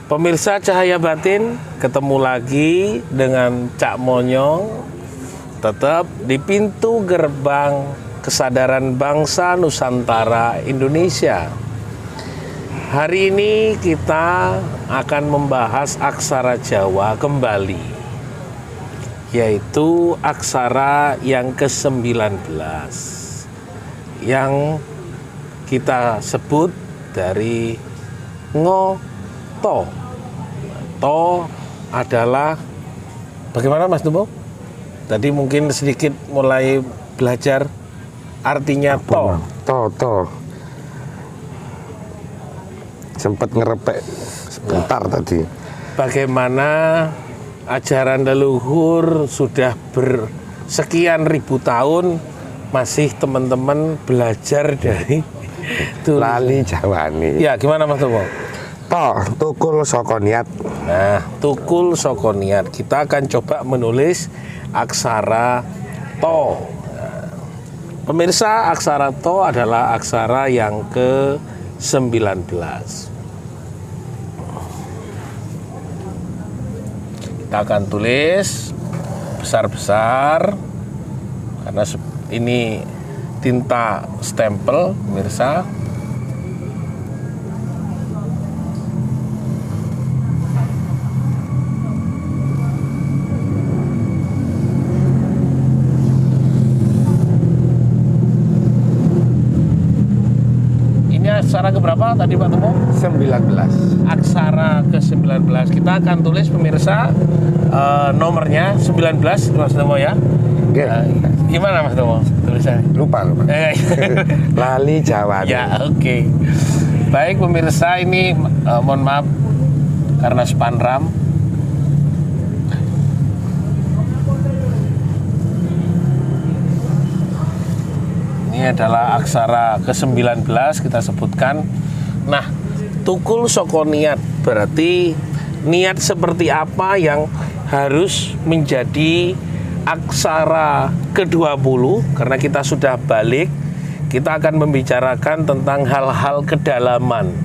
Pemirsa Cahaya Batin, ketemu lagi dengan Cak Monyong, tetap di pintu gerbang kesadaran bangsa Nusantara Indonesia. Hari ini kita akan membahas aksara Jawa kembali, yaitu aksara yang ke-19 yang kita sebut dari to. To adalah bagaimana Mas Dumbo? Tadi mungkin sedikit mulai belajar artinya to. To. Sempat ngerepek sebentar tadi. Bagaimana ajaran leluhur sudah bersekian ribu tahun masih teman-teman belajar dari Lali Jawani. Ya, gimana Mas Dumbo? To, tukul saka niat. Nah, tukul saka niat. Kita akan coba menulis aksara to. Nah, pemirsa, aksara to adalah aksara yang ke-19. Kita akan tulis besar-besar karena ini tinta stempel, pemirsa. Aksara keberapa tadi Pak Temo? 19. Aksara ke-19. Kita akan tulis pemirsa nomornya 19 Mas Temo ya. Gimana Mas Temo tulisannya? Lupa. Lali Jawani. Ya, oke. Baik pemirsa, ini mohon maaf karena spanram. Ini adalah aksara ke-19 kita sebutkan. Nah, tukul saka niat berarti niat seperti apa yang harus menjadi aksara ke-20. Karena kita sudah balik, kita akan membicarakan tentang hal-hal kedalaman.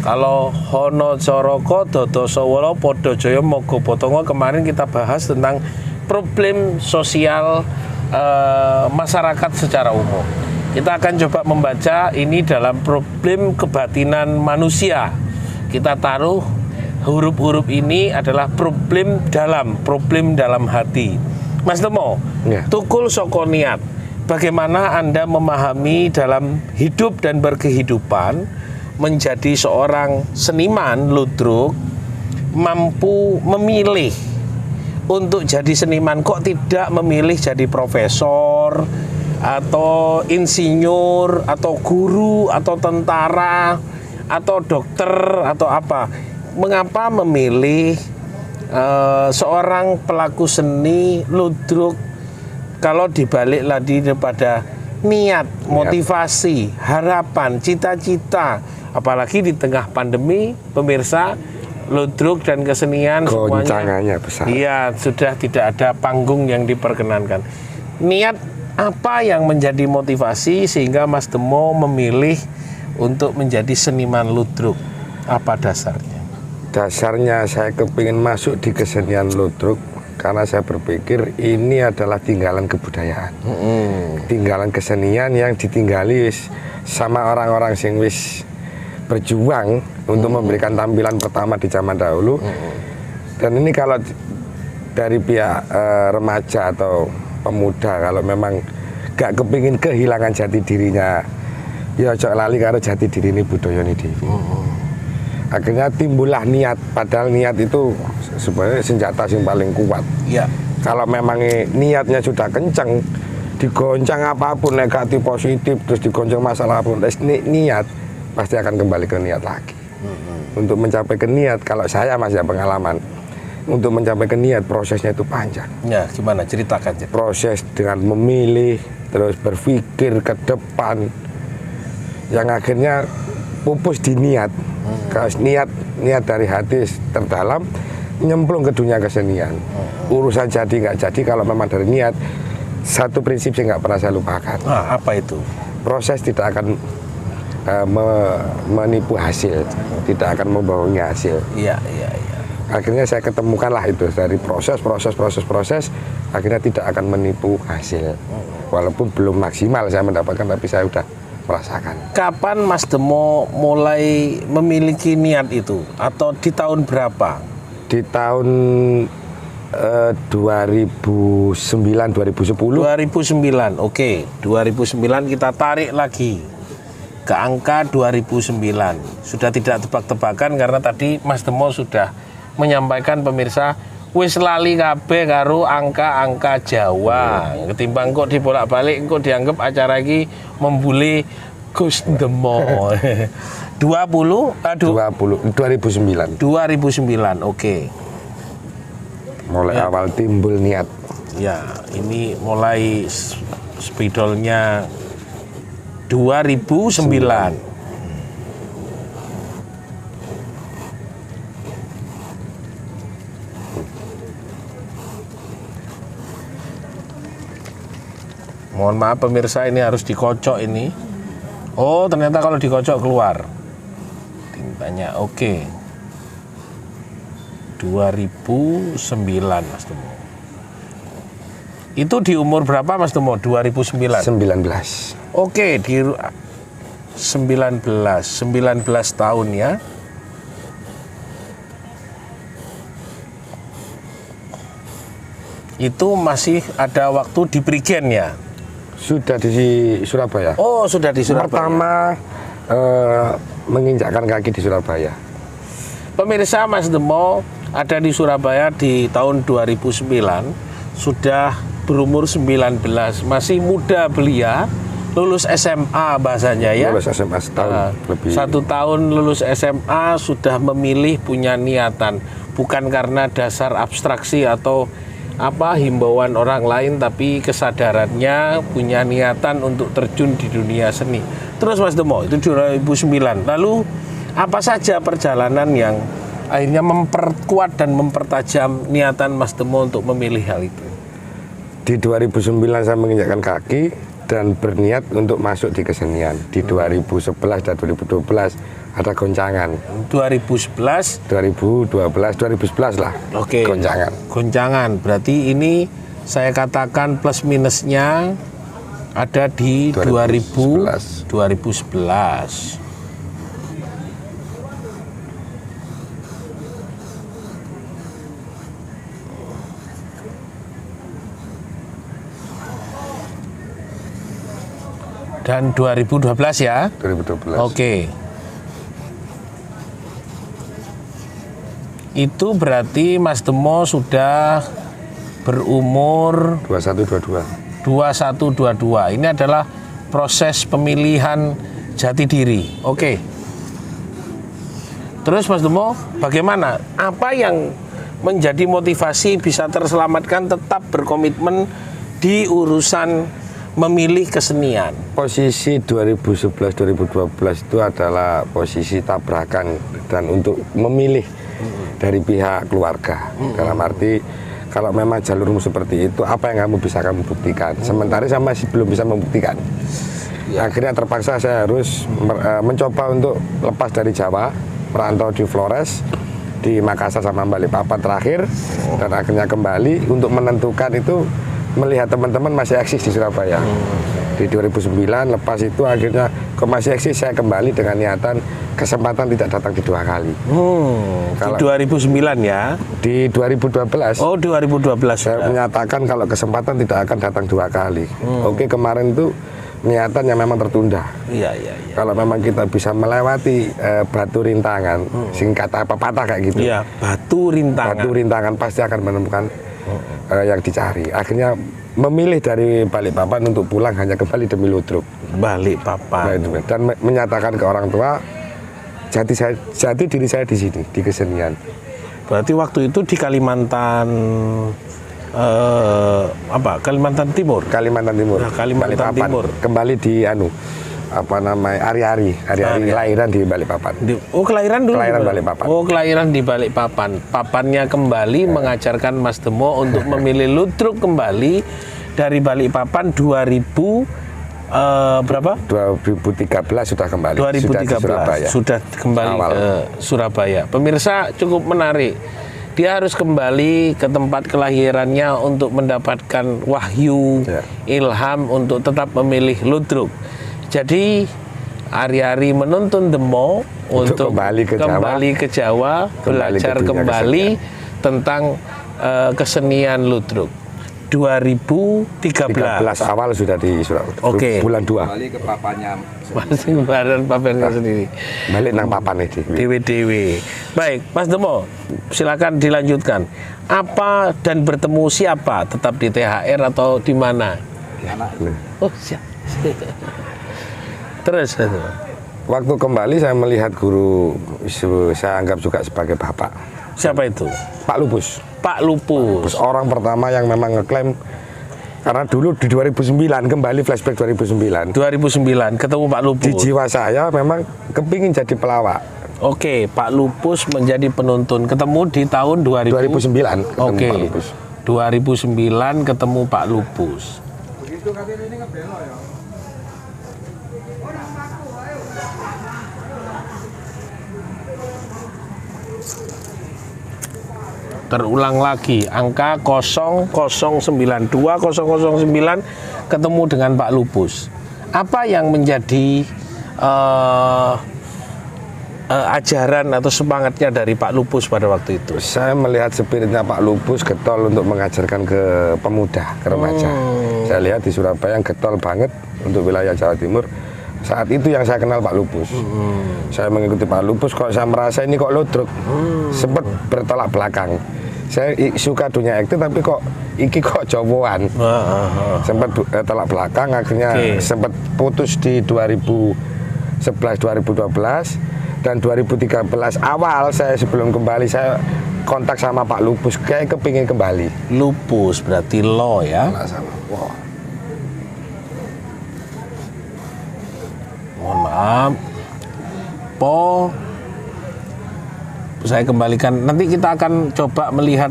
Kalau Hono Coroko Dodo Sowolo Podo Joyo Mogo Potongo, kemarin kita bahas tentang problem sosial masyarakat secara umum. Kita akan coba membaca ini dalam problem kebatinan manusia. Kita taruh huruf-huruf ini adalah problem dalam hati. Mas Temo, tukul saka niat. Bagaimana Anda memahami dalam hidup dan berkehidupan menjadi seorang seniman ludruk mampu memilih untuk jadi seniman, kok tidak memilih jadi profesor atau insinyur atau guru atau tentara atau dokter atau apa? Mengapa memilih seorang pelaku seni ludruk kalau dibalik lagi daripada niat, motivasi, harapan, cita-cita, apalagi di tengah pandemi, pemirsa, ludruk dan kesenian goncangannya semuanya besar. Iya, sudah tidak ada panggung yang diperkenankan. Niat apa yang menjadi motivasi sehingga Mas Temo memilih untuk menjadi seniman ludruk? Apa dasarnya? Dasarnya saya kepingin masuk di kesenian ludruk karena saya berpikir ini adalah tinggalan kebudayaan, tinggalan kesenian yang ditinggali sama orang-orang sing wis berjuang untuk memberikan tampilan pertama di zaman dahulu. Dan ini kalau dari pihak remaja atau pemuda, kalau memang gak kepingin kehilangan jati dirinya, ya cok lali karo jati diri ini budaya ini dewi. Akhirnya timbullah niat, padahal niat itu sebenarnya senjata yang paling kuat. Ya. Kalau memang niatnya sudah kencang, digoncang apapun negatif positif, terus digoncang masalah apapun, niat pasti akan kembali ke niat lagi. Untuk mencapai ke niat, kalau saya masih ada pengalaman, untuk mencapai ke niat prosesnya itu panjang. Ya, gimana? Ceritakan. Proses dengan memilih, terus berpikir ke depan, yang akhirnya pupus di niat. Kalau niat dari hati terdalam, nyemplung ke dunia kesenian. Urusan jadi nggak jadi kalau memang dari niat. Satu prinsip yang nggak pernah saya lupakan. Apa itu? Proses tidak akan menipu hasil, tidak akan membohongi hasil. Iya. Akhirnya saya ketemukanlah itu dari proses, akhirnya tidak akan menipu hasil. Walaupun belum maksimal saya mendapatkan, tapi saya sudah merasakan. Kapan Mas Demo mulai memiliki niat itu? Atau di tahun berapa? Di tahun 2009-2010. 2009, oke. 2009 kita tarik lagi ke angka 2009. Sudah tidak tebak-tebakan karena tadi Mas Demo sudah menyampaikan pemirsa wis lali kabeh karo angka-angka Jawa. Ketimbang kok dibolak-balik kok dianggap acara iki membuli Gus Demo. 2009. 2009, oke. Mulai awal timbul niat. Ya, ini mulai spidolnya 2009. Mohon maaf pemirsa, ini harus dikocok ini. Oh, ternyata kalau dikocok keluar tintanya. Oke. 2009 Mas Demo. Itu di umur berapa Mas Demo? 2009. 19. Oke, di 19 tahun ya. Itu masih ada waktu di Prigen ya? Sudah di Surabaya. Oh, sudah di Surabaya. Pertama menginjakkan kaki di Surabaya. Pemirsa, Mas Demo ada di Surabaya di tahun 2009, sudah berumur 19, masih muda belia, lulus SMA bahasanya ya. Lulus SMA setahun lebih. 1 tahun lulus SMA sudah memilih punya niatan, bukan karena dasar abstraksi atau himbauan orang lain, tapi kesadarannya punya niatan untuk terjun di dunia seni. Terus Mas Demo, itu 2009. Lalu apa saja perjalanan yang akhirnya memperkuat dan mempertajam niatan Mas Demo untuk memilih hal itu? Di 2009 saya menginjakkan kaki dan berniat untuk masuk di kesenian. Di 2011 dan 2012 ada goncangan. 2011 lah. Oke. Goncangan. Berarti ini saya katakan plus minusnya ada di 2011. Dan 2012 ya? 2012. Oke. Itu berarti Mas Demo sudah berumur 21-22. Ini adalah proses pemilihan jati diri. Oke. Terus Mas Demo, bagaimana? Apa yang menjadi motivasi bisa terselamatkan tetap berkomitmen di urusan memilih kesenian? Posisi 2011-2012 itu adalah posisi tabrakan dan untuk memilih dari pihak keluarga. Dalam arti kalau memang jalurmu seperti itu, apa yang kamu buktikan? Sementara saya masih belum bisa membuktikan. Akhirnya terpaksa saya harus mencoba untuk lepas dari Jawa, merantau di Flores, di Makassar sama Balikpapan terakhir, dan akhirnya kembali untuk menentukan itu, melihat teman-teman masih eksis di Surabaya. Di 2009 lepas itu akhirnya kok masih eksis, saya kembali dengan niatan kesempatan tidak datang di 2 kali. Di 2009 ya? Di 2012. Oh, 2012. Saya menyatakan kalau kesempatan tidak akan datang 2 kali. Oke, kemarin itu niatan yang memang tertunda. Iya. Kalau memang kita bisa melewati batu rintangan, singkat apa patah kayak gitu. Iya, batu rintangan pasti akan menemukan yang dicari. Akhirnya memilih dari Balikpapan untuk pulang hanya kembali demi ludruk. Balikpapan. Nah, dan menyatakan ke orang tua jati diri saya di sini, di kesenian. Berarti waktu itu di Kalimantan Kalimantan Timur. Kalimantan Timur. Nah, Kalimantan Timur. Kembali di Ari-Ari lahiran di Balikpapan. Kelahiran dulu. Kelahiran Balikpapan. Kelahiran di Balikpapan. Papannya kembali mengajarkan Mas Demo untuk memilih ludruk kembali dari Balikpapan 2012. berapa? 2013 sudah kembali. 2013 sudah kembali ke Surabaya. Pemirsa, cukup menarik. Dia harus kembali ke tempat kelahirannya untuk mendapatkan wahyu, ilham untuk tetap memilih Ludruk. Jadi hari-hari menuntun Demo untuk kembali ke Jawa, belajar kembali tentang kesenian Ludruk. 2013 awal sudah di Surabaya. Oke. Bulan 2. Kembali ke papanya. Masih kemarin papernya sendiri. Balik nang papan ini. Dewe. Baik, Mas Demo, silakan dilanjutkan. Apa dan bertemu siapa? Tetap di THR atau di mana? Oh, siap. Terus. Waktu kembali saya melihat guru, saya anggap juga sebagai bapak. Siapa itu? Pak Lupus. Pak Lupus. Orang pertama yang memang ngeklaim, karena dulu di 2009 kembali flashback 2009 ketemu Pak Lupus. di jiwa saya memang kepingin jadi pelawak. Oke, Pak Lupus menjadi penuntun, ketemu di tahun 2009 ketemu Oke. Pak Lupus. 2009 ketemu Pak Lupus. Terulang lagi angka 0092 009 ketemu dengan Pak Lupus. Apa yang menjadi ajaran atau semangatnya dari Pak Lupus pada waktu itu? Saya melihat spiritnya Pak Lupus getol untuk mengajarkan ke pemuda, ke remaja. Saya lihat di Surabaya yang getol banget untuk wilayah Jawa Timur. Saat itu yang saya kenal Pak Lupus. Saya mengikuti Pak Lupus, kok saya merasa ini kok Ludruk. Sempat bertolak belakang. Saya suka dunia akting tapi kok iki kok Jawaan. Sempat tolak belakang, akhirnya sempat putus di 2011 2012 dan 2013 awal saya sebelum kembali saya kontak sama Pak Lupus, kayak kepingin kembali. Lupus berarti lo ya. Wow. Mohon maaf. Saya kembalikan. Nanti kita akan coba melihat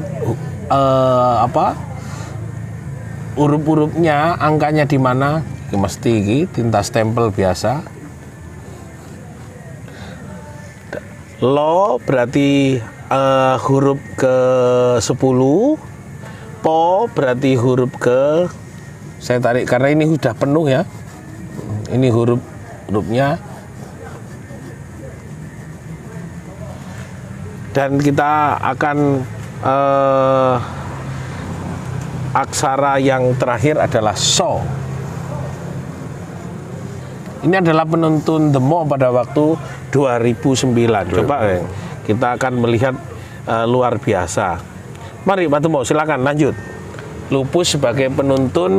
huruf-hurufnya, angkanya di mana. Mesti iki tinta stempel biasa. Lo berarti huruf ke-10. Po berarti huruf ke, saya tarik karena ini sudah penuh ya. Ini hurufnya. Dan kita akan aksara yang terakhir adalah so. Ini adalah penuntun Demo pada waktu 2009. Coba kita akan melihat luar biasa. Mari Pak Demo, silakan lanjut. Lupus sebagai penuntun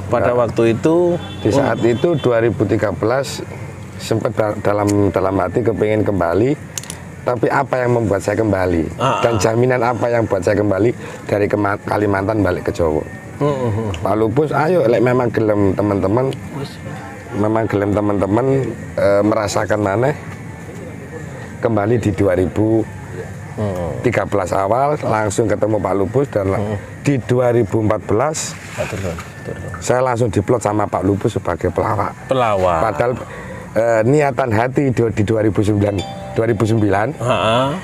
pada waktu itu. Di saat itu 2013 sempat dalam hati kepingin kembali. Tapi apa yang membuat saya kembali? Dan jaminan apa yang buat saya kembali dari Kalimantan balik ke Jawa? Pak Lupus, ayo, memang gelem teman-teman, merasakan mana? Kembali di 2013 awal langsung ketemu Pak Lupus dan di 2014 saya langsung diplot sama Pak Lupus sebagai pelawak. Padahal niatan hati di 2009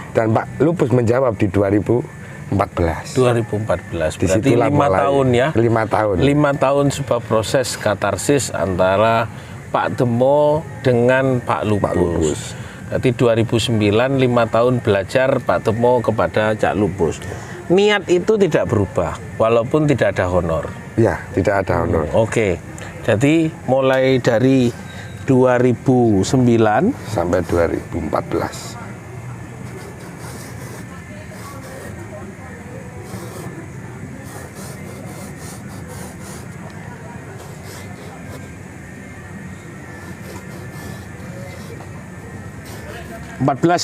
dan Pak Lupus menjawab di 2014. Berarti 5 tahun ya. 5 tahun. 5 tahun sebuah proses katarsis antara Pak Demo dengan Pak Lupus. Berarti 2009 5 tahun belajar Pak Demo kepada Cak Lupus. Niat itu tidak berubah walaupun tidak ada honor. Ya, tidak ada honor. Oke. Jadi mulai dari 2009 sampai 2014.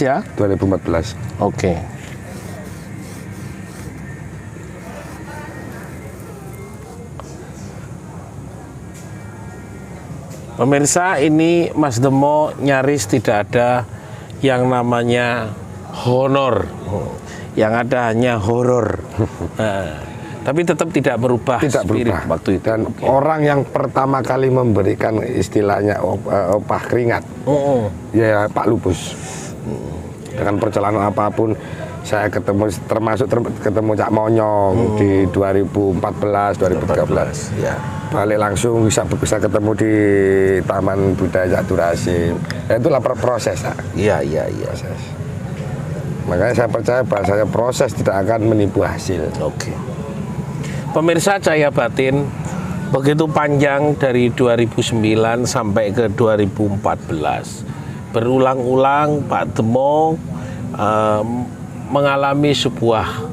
ya? 2014. Oke. Pemirsa, ini Mas Demo nyaris tidak ada yang namanya honor. Yang ada hanya horor. Tapi tetap tidak berubah Tidak spirit berubah. waktu itu. Dan orang yang pertama kali memberikan istilahnya opah keringat, ya Pak Lupus. Dengan perjalanan apapun, saya ketemu, termasuk ketemu Cak Monyong di 2014, 2013. Ya. Balik langsung bisa ketemu di Taman Budaya Cak Durasim. Itulah proses. Iya. Proses. Makanya saya percaya bahasanya proses tidak akan menipu hasil. Oke. Pemirsa Cahaya Batin, begitu panjang dari 2009 sampai ke 2014. Berulang-ulang Pak Temo mengalami sebuah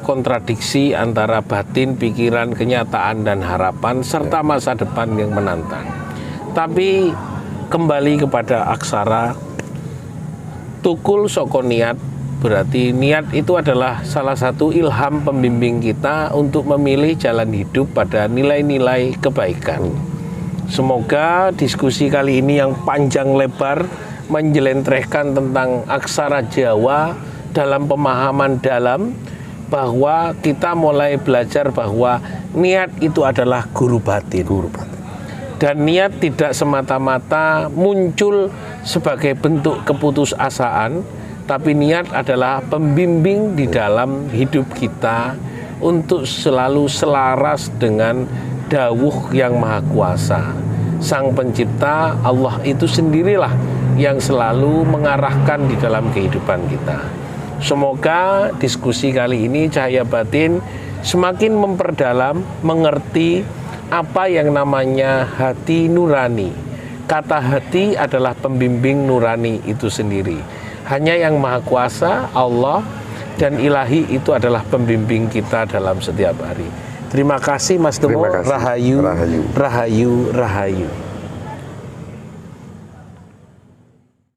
kontradiksi antara batin, pikiran, kenyataan dan harapan serta masa depan yang menantang. Tapi kembali kepada aksara, tukul soko niat, berarti niat itu adalah salah satu ilham pembimbing kita untuk memilih jalan hidup pada nilai-nilai kebaikan. Semoga diskusi kali ini yang panjang lebar menjelentrehkan tentang aksara Jawa dalam pemahaman dalam, bahwa kita mulai belajar bahwa niat itu adalah guru batin. Dan niat tidak semata-mata muncul sebagai bentuk keputusasaan, tapi niat adalah pembimbing di dalam hidup kita untuk selalu selaras dengan dawuh yang maha kuasa. Sang pencipta Allah itu sendirilah yang selalu mengarahkan di dalam kehidupan kita. Semoga diskusi kali ini Cahaya Batin semakin memperdalam, mengerti apa yang namanya hati nurani. Kata hati adalah pembimbing nurani itu sendiri. Hanya yang maha kuasa, Allah dan ilahi itu adalah pembimbing kita dalam setiap hari. Terima kasih Mas Temo. Terima kasih. Rahayu, Rahayu. rahayu, rahayu.